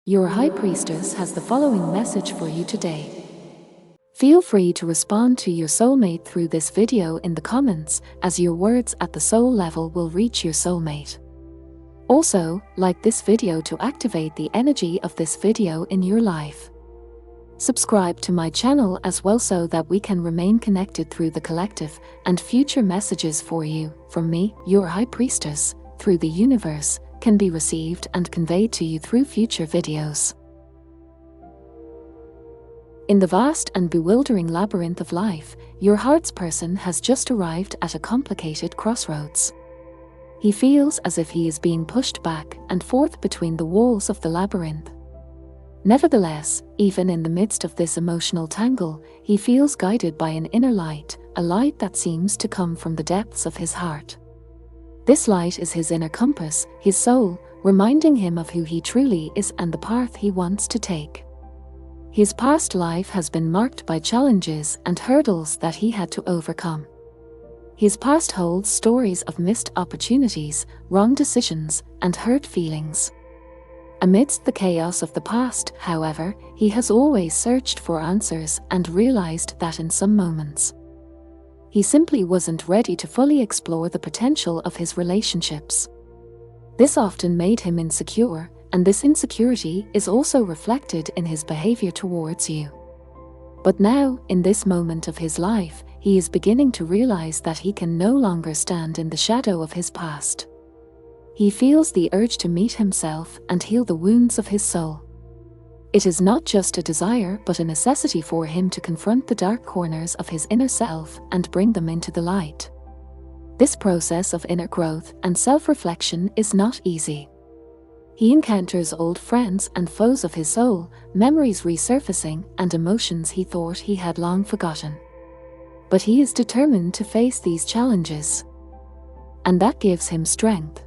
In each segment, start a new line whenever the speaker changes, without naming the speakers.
Your High Priestess has the following message for you today. Feel free to respond to your soulmate through this video in the comments, as your words at the soul level will reach your soulmate. Also, like this video to activate the energy of this video in your life. Subscribe to my channel as well so that we can remain connected through the collective and future messages for you, from me, your High Priestess, through the universe, can be received and conveyed to you through future videos. In the vast and bewildering labyrinth of life, your heart's person has just arrived at a complicated crossroads. He feels as if he is being pushed back and forth between the walls of the labyrinth. Nevertheless, even in the midst of this emotional tangle, he feels guided by an inner light, a light that seems to come from the depths of his heart. This light is his inner compass, his soul, reminding him of who he truly is and the path he wants to take. His past life has been marked by challenges and hurdles that he had to overcome. His past holds stories of missed opportunities, wrong decisions, and hurt feelings. Amidst the chaos of the past, however, he has always searched for answers and realized that in some moments, he simply wasn't ready to fully explore the potential of his relationships. This often made him insecure, and this insecurity is also reflected in his behavior towards you. But now, in this moment of his life, he is beginning to realize that he can no longer stand in the shadow of his past. He feels the urge to meet himself and heal the wounds of his soul. It is not just a desire but a necessity for him to confront the dark corners of his inner self and bring them into the light. This process of inner growth and self-reflection is not easy. He encounters old friends and foes of his soul, memories resurfacing, and emotions he thought he had long forgotten. But he is determined to face these challenges. And that gives him strength.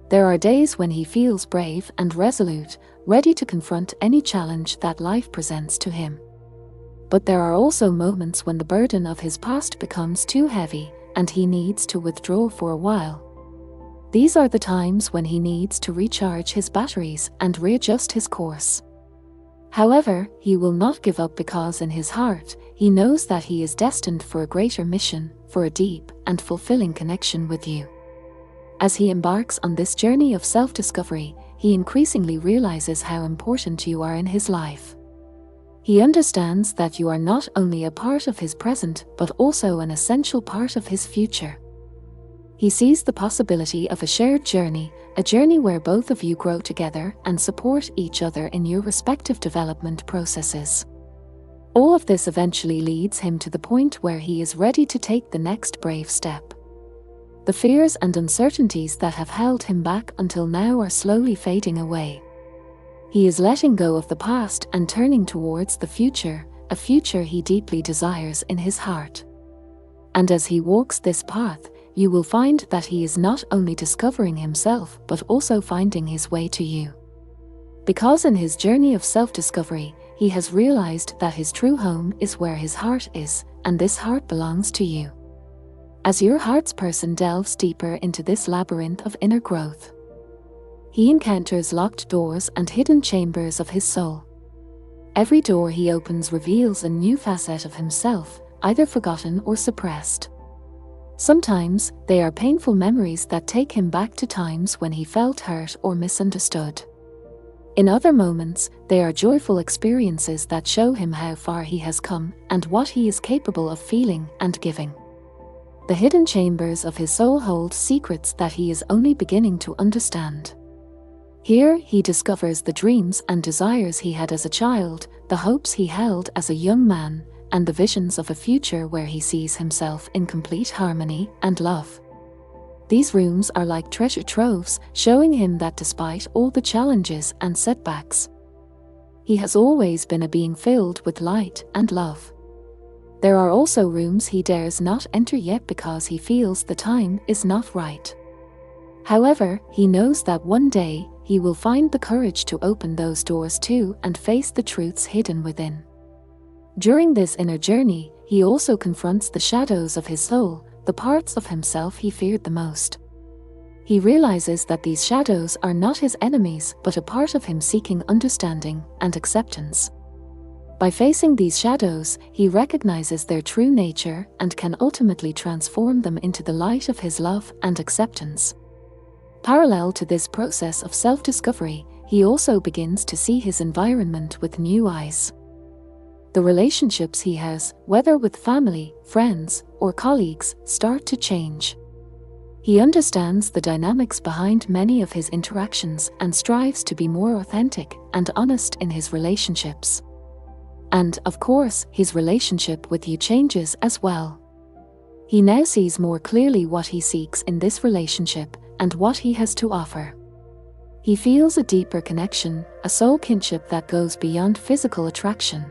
There are days when he feels brave and resolute, ready to confront any challenge that life presents to him. But there are also moments when the burden of his past becomes too heavy, and he needs to withdraw for a while. These are the times when he needs to recharge his batteries and readjust his course. However, he will not give up because in his heart, he knows that he is destined for a greater mission, for a deep and fulfilling connection with you. As he embarks on this journey of self-discovery, he increasingly realizes how important you are in his life. He understands that you are not only a part of his present but also an essential part of his future. He sees the possibility of a shared journey, a journey where both of you grow together and support each other in your respective development processes. All of this eventually leads him to the point where he is ready to take the next brave step. The fears and uncertainties that have held him back until now are slowly fading away. He is letting go of the past and turning towards the future, a future he deeply desires in his heart. And as he walks this path, you will find that he is not only discovering himself but also finding his way to you. Because in his journey of self-discovery, he has realized that his true home is where his heart is, and this heart belongs to you. As your heart's person delves deeper into this labyrinth of inner growth, he encounters locked doors and hidden chambers of his soul. Every door he opens reveals a new facet of himself, either forgotten or suppressed. Sometimes, they are painful memories that take him back to times when he felt hurt or misunderstood. In other moments, they are joyful experiences that show him how far he has come and what he is capable of feeling and giving. The hidden chambers of his soul hold secrets that he is only beginning to understand. Here, he discovers the dreams and desires he had as a child, the hopes he held as a young man, and the visions of a future where he sees himself in complete harmony and love. These rooms are like treasure troves, showing him that despite all the challenges and setbacks, he has always been a being filled with light and love. There are also rooms he dares not enter yet because he feels the time is not right. However, he knows that one day, he will find the courage to open those doors too and face the truths hidden within. During this inner journey, he also confronts the shadows of his soul, the parts of himself he feared the most. He realizes that these shadows are not his enemies but a part of him seeking understanding and acceptance. By facing these shadows, he recognizes their true nature and can ultimately transform them into the light of his love and acceptance. Parallel to this process of self-discovery, he also begins to see his environment with new eyes. The relationships he has, whether with family, friends, or colleagues, start to change. He understands the dynamics behind many of his interactions and strives to be more authentic and honest in his relationships. And, of course, his relationship with you changes as well. He now sees more clearly what he seeks in this relationship and what he has to offer. He feels a deeper connection, a soul kinship that goes beyond physical attraction.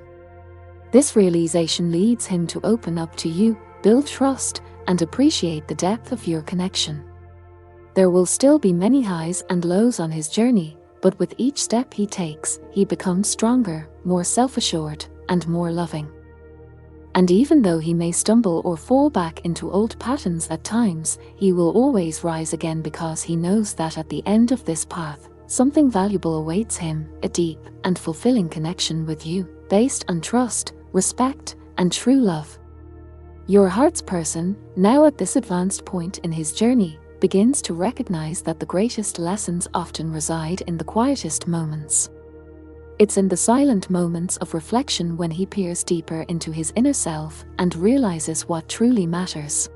This realization leads him to open up to you, build trust, and appreciate the depth of your connection. There will still be many highs and lows on his journey, but with each step he takes, he becomes stronger, more self-assured, and more loving. And even though he may stumble or fall back into old patterns at times, he will always rise again because he knows that at the end of this path, something valuable awaits him, a deep and fulfilling connection with you, based on trust, respect, and true love. Your heart's person, now at this advanced point in his journey, begins to recognize that the greatest lessons often reside in the quietest moments. It's in the silent moments of reflection when he peers deeper into his inner self and realizes what truly matters.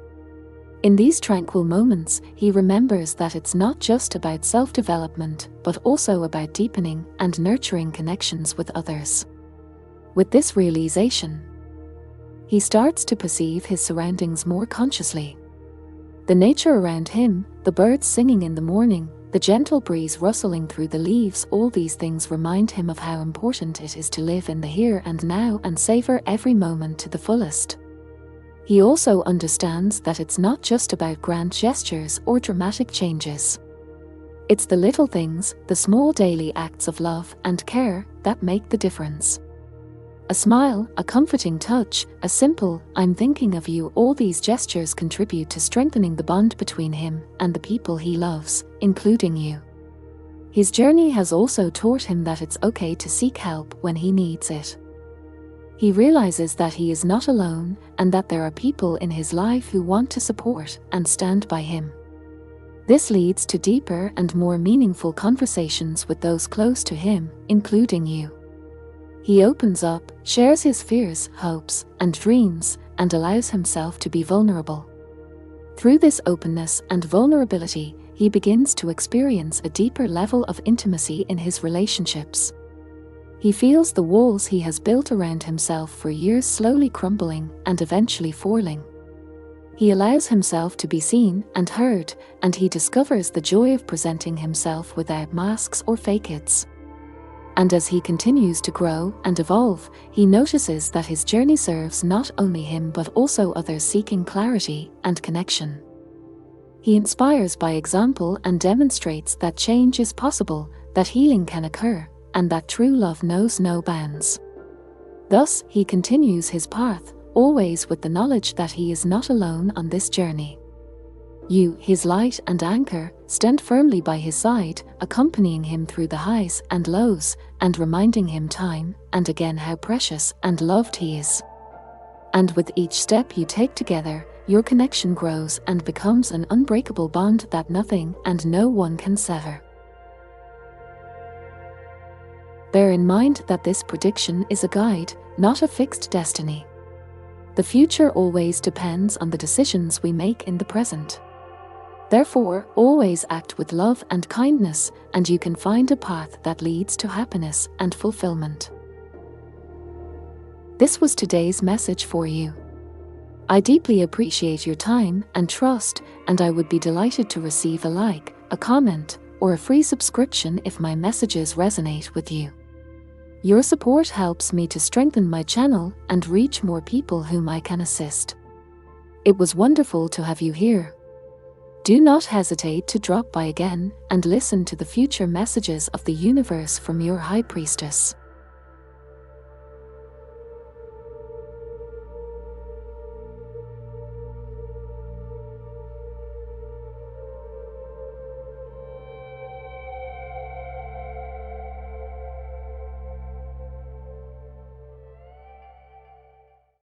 In these tranquil moments, he remembers that it's not just about self-development, but also about deepening and nurturing connections with others. With this realization, he starts to perceive his surroundings more consciously. The nature around him, the birds singing in the morning, the gentle breeze rustling through the leaves, all these things remind him of how important it is to live in the here and now and savor every moment to the fullest. He also understands that it's not just about grand gestures or dramatic changes. It's the little things, the small daily acts of love and care, that make the difference. A smile, a comforting touch, a simple, "I'm thinking of you," all these gestures contribute to strengthening the bond between him and the people he loves, including you. His journey has also taught him that it's okay to seek help when he needs it. He realizes that he is not alone and that there are people in his life who want to support and stand by him. This leads to deeper and more meaningful conversations with those close to him, including you. He opens up, shares his fears, hopes, and dreams, and allows himself to be vulnerable. Through this openness and vulnerability, he begins to experience a deeper level of intimacy in his relationships. He feels the walls he has built around himself for years slowly crumbling and eventually falling. He allows himself to be seen and heard, and he discovers the joy of presenting himself without masks or facades. And as he continues to grow and evolve, he notices that his journey serves not only him but also others seeking clarity and connection. He inspires by example and demonstrates that change is possible, that healing can occur, and that true love knows no bounds. Thus, he continues his path, always with the knowledge that he is not alone on this journey. You, his light and anchor, stand firmly by his side, accompanying him through the highs and lows, and reminding him time and again how precious and loved he is. And with each step you take together, your connection grows and becomes an unbreakable bond that nothing and no one can sever. Bear in mind that this prediction is a guide, not a fixed destiny. The future always depends on the decisions we make in the present. Therefore, always act with love and kindness, and you can find a path that leads to happiness and fulfillment. This was today's message for you. I deeply appreciate your time and trust, and I would be delighted to receive a like, a comment, or a free subscription if my messages resonate with you. Your support helps me to strengthen my channel and reach more people whom I can assist. It was wonderful to have you here. Do not hesitate to drop by again and listen to the future messages of the universe from your High Priestess.